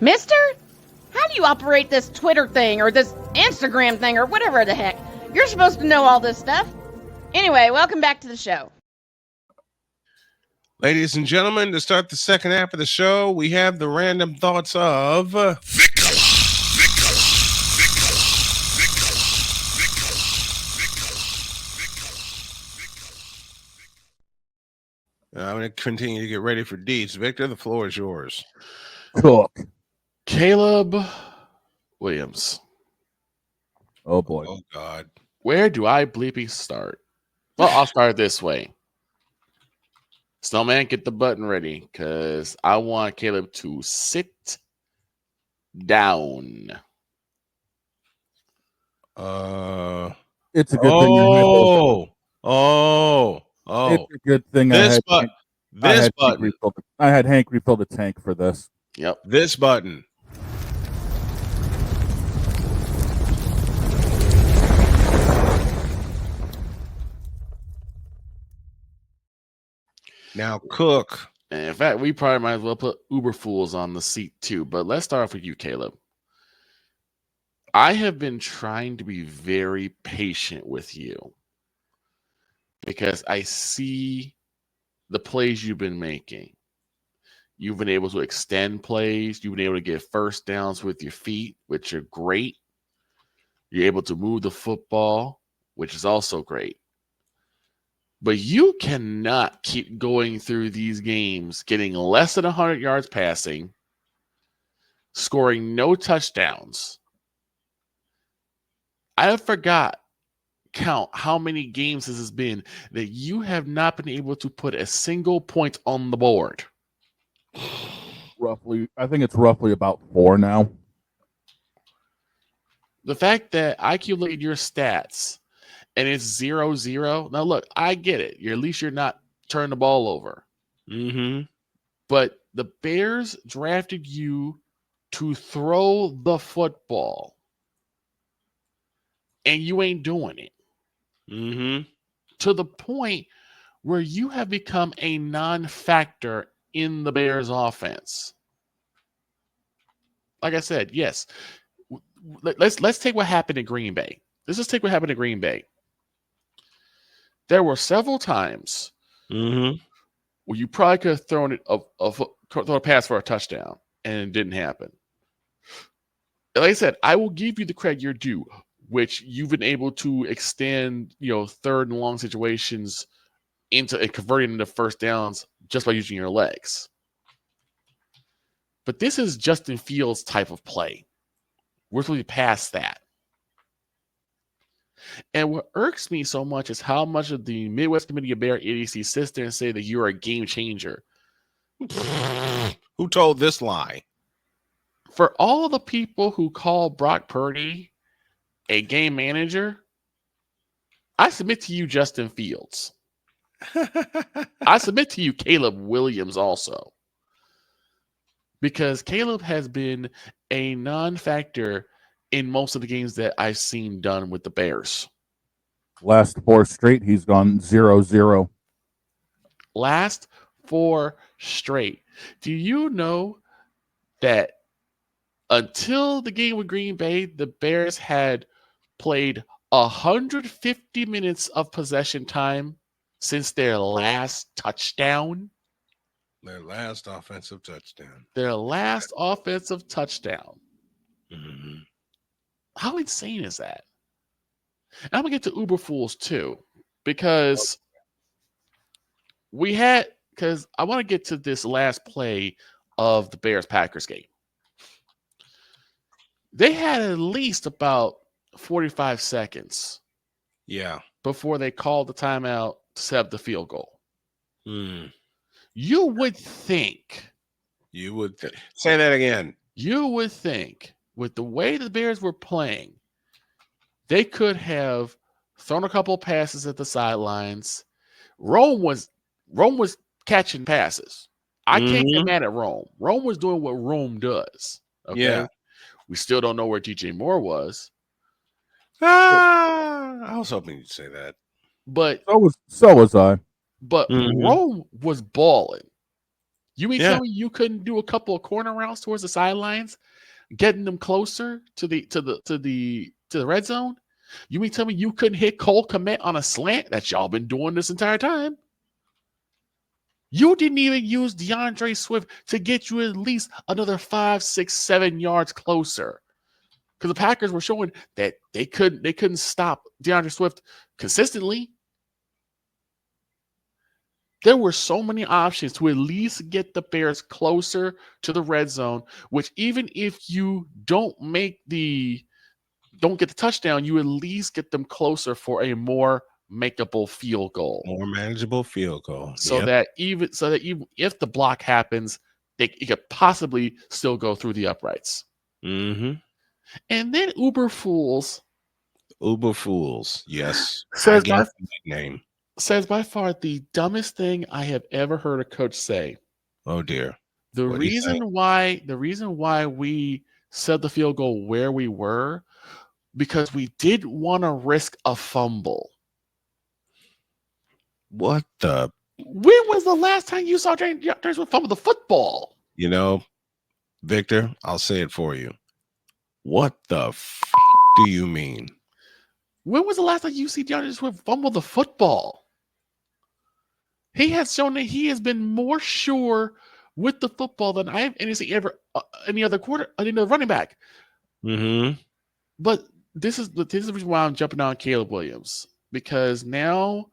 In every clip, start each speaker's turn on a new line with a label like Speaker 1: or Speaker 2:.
Speaker 1: Mister? How do you operate this Twitter thing or this Instagram thing or whatever the heck? You're supposed to know all this stuff. Anyway, welcome back to the show.
Speaker 2: Ladies and gentlemen, to start the second half of the show, we have the random thoughts of I'm going to continue to get ready for deeds. Victor, the floor is yours.
Speaker 3: Cook.
Speaker 4: Caleb Williams.
Speaker 3: Oh, boy.
Speaker 2: Oh, God.
Speaker 4: Where do I bleeping start? Well, I'll start this way. Snowman, get the button ready because I want Caleb to sit down.
Speaker 3: It's a good thing.
Speaker 2: Oh.
Speaker 3: It's a good thing I had Hank refill the tank for this.
Speaker 4: Yep.
Speaker 2: This button. Now cook.
Speaker 4: And in fact, we probably might as well put Uber Fools on the seat too. But let's start off with you, Caleb. I have been trying to be very patient with you because I see the plays you've been making. You've been able to extend plays. You've been able to get first downs with your feet, which are great. You're able to move the football, which is also great. But you cannot keep going through these games, getting less than 100 yards passing, scoring no touchdowns. I forgot count how many games this has been that you have not been able to put a single point on the board.
Speaker 3: I think it's roughly about 4 now.
Speaker 4: The fact that I accumulated your stats and it's 0-0. Now, look, I get it. At least you're not turning the ball over.
Speaker 2: Mm-hmm.
Speaker 4: But the Bears drafted you to throw the football. And you ain't doing it.
Speaker 2: Mm-hmm.
Speaker 4: To the point where you have become a non-factor in the Bears offense. Like I said, yes. Let's take what happened in Green Bay. Let's just take what happened in Green Bay. There were several times where you probably could have thrown a pass for a touchdown, and it didn't happen. Like I said, I will give you the credit you're due, which you've been able to extend, third and long situations into converting into first downs just by using your legs. But this is Justin Fields type of play. We're supposed to be past that. And what irks me so much is how much of the Midwest Committee of Bear idiocy sits there and say that you're a game changer.
Speaker 2: Who told this lie?
Speaker 4: For all the people who call Brock Purdy a game manager, I submit to you, Justin Fields. I submit to you, Caleb Williams also. Because Caleb has been a non-factor in most of the games that I've seen done with the Bears.
Speaker 3: Last 4 straight, he's gone 0-0.
Speaker 4: Last 4 straight. Do you know that until the game with Green Bay, the Bears had played 150 minutes of possession time since their last touchdown?
Speaker 2: Their last offensive touchdown.
Speaker 4: Their last offensive touchdown.
Speaker 2: Mm-hmm.
Speaker 4: How insane is that? And I'm going to get to Uber Fools too, because I want to get to this last play of the Bears-Packers game. They had at least about 45 seconds before they called the timeout to set up the field goal. You would think.
Speaker 2: Say that again.
Speaker 4: You would think with the way the Bears were playing, they could have thrown a couple of passes at the sidelines. Rome was catching passes. I can't get mad at Rome. Rome was doing what Rome does. Okay.
Speaker 2: Yeah.
Speaker 4: We still don't know where DJ Moore was.
Speaker 2: I was hoping you'd say that.
Speaker 4: But
Speaker 3: so was I.
Speaker 4: But Rome was balling. You mean tell me you couldn't do a couple of corner routes towards the sidelines, getting them closer to the red zone? You mean tell me you couldn't hit Cole Kmet on a slant that y'all been doing this entire time? You didn't even use DeAndre Swift to get you at least another 5, 6, 7 yards closer. Because the Packers were showing that they couldn't stop DeAndre Swift consistently. There were so many options to at least get the Bears closer to the red zone, which even if you don't get the touchdown, you at least get them closer for a more makeable field goal.
Speaker 2: More manageable field goal.
Speaker 4: So that even if the block happens, it could possibly still go through the uprights.
Speaker 2: Mm-hmm.
Speaker 4: And then Uber Fools,
Speaker 2: yes,
Speaker 4: says
Speaker 2: name.
Speaker 4: Says by far the dumbest thing I have ever heard a coach say.
Speaker 2: Oh dear.
Speaker 4: The reason why we set the field goal where we were, because we didn't want to risk a fumble.
Speaker 2: What the?
Speaker 4: When was the last time you saw James fumble the football?
Speaker 2: Victor, I'll say it for you. What the do you mean?
Speaker 4: When was the last time you see DeAndre Swift fumble the football? He has shown that he has been more sure with the football than I have any other running back.
Speaker 2: Mm-hmm.
Speaker 4: But this is the reason why I'm jumping on Caleb Williams, because now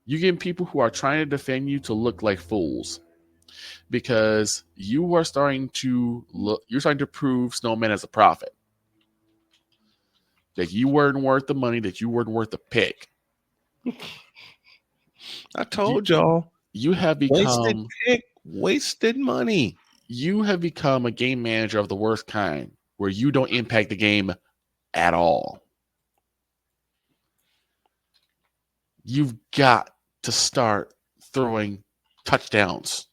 Speaker 4: you're getting people who are trying to defend you to look like fools, because you're starting to prove Snowman as a prophet. That you weren't worth the money, that you weren't worth the pick.
Speaker 2: I told y'all.
Speaker 4: You have become
Speaker 2: wasted money.
Speaker 4: You have become a game manager of the worst kind, where you don't impact the game at all. You've got to start throwing touchdowns.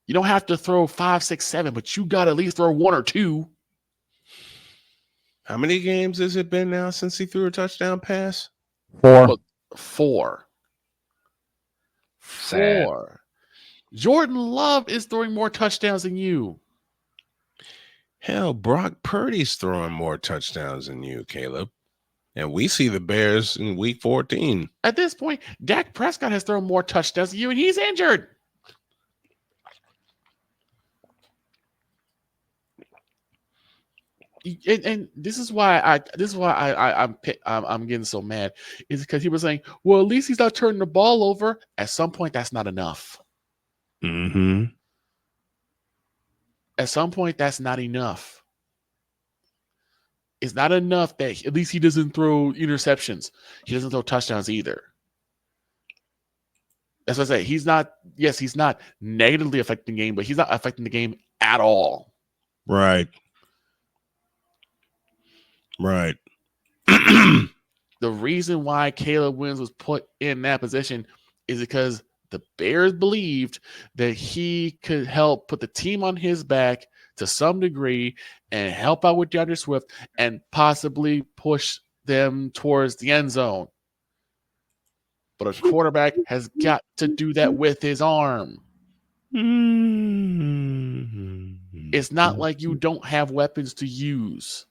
Speaker 4: You don't have to throw 5, 6, 7, but you got to at least throw 1 or 2.
Speaker 2: How many games has it been now since he threw a touchdown pass?
Speaker 3: 4.
Speaker 4: 4.
Speaker 2: Sad.
Speaker 4: 4. Jordan Love is throwing more touchdowns than you.
Speaker 2: Hell, Brock Purdy's throwing more touchdowns than you, Caleb. And we see the Bears in week 14.
Speaker 4: At this point, Dak Prescott has thrown more touchdowns than you, and he's injured. And this is why I'm getting so mad, is because he was saying, well, at least he's not turning the ball over. At some point, that's not enough.
Speaker 2: Mm-hmm.
Speaker 4: At some point, that's not enough. It's not enough that at least he doesn't throw interceptions. He doesn't throw touchdowns either. That's what I say. He's not negatively affecting the game, but he's not affecting the game at all.
Speaker 2: Right.
Speaker 4: The reason why Caleb Williams was put in that position is because the Bears believed that he could help put the team on his back to some degree and help out with DeAndre Swift and possibly push them towards the end zone. But a quarterback has got to do that with his arm. It's not like you don't have weapons to use.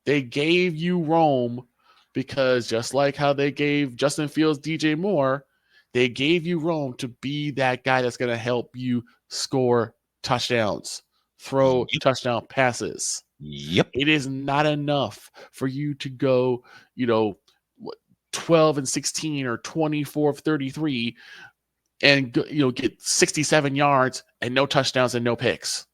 Speaker 4: They gave you Rome because just like how they gave Justin Fields, DJ Moore, they gave you Rome to be that guy that's going to help you score touchdowns, throw touchdown passes.
Speaker 2: Yep.
Speaker 4: It is not enough for you to go, 12 and 16 or 24 of 33 and get 67 yards and no touchdowns and no picks.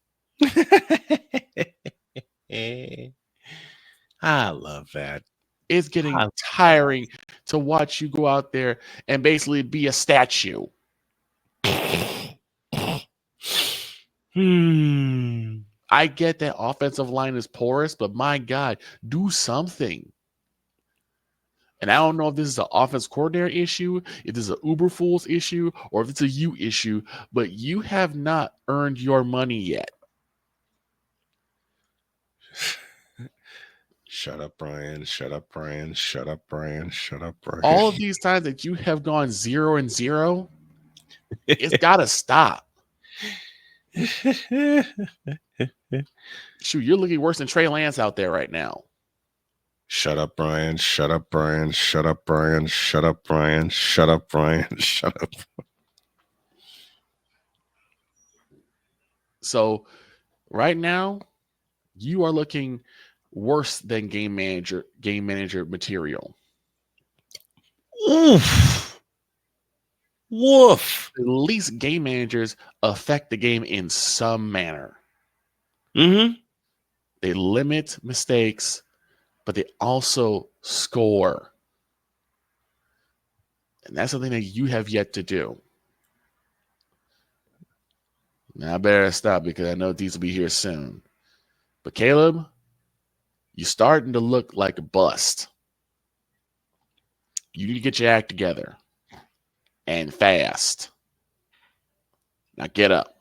Speaker 2: I love that.
Speaker 4: It's getting tiring to watch you go out there and basically be a statue. I get that offensive line is porous, but my God, do something. And I don't know if this is an offense coordinator issue, if this is an Uber Fools issue, or if it's a you issue, but you have not earned your money yet.
Speaker 2: Shut up, Brian. Shut up, Brian. Shut up, Brian. Shut up, Brian.
Speaker 4: All of these times that you have gone 0-0, It's got to stop. Shoot, you're looking worse than Trey Lance out there right now.
Speaker 2: Shut up, Brian. Shut up, Brian. Shut up, Brian. Shut up, Brian. Shut up, Brian. Shut up.
Speaker 4: So right now, you are looking worse than game manager material.
Speaker 2: Oof. Woof.
Speaker 4: At least game managers affect the game in some manner.
Speaker 2: Mm-hmm.
Speaker 4: They limit mistakes, but they also score. And that's something that you have yet to do. Now I better stop because I know these will be here soon. But Caleb, you're starting to look like a bust. You need to get your act together. And fast. Now get up.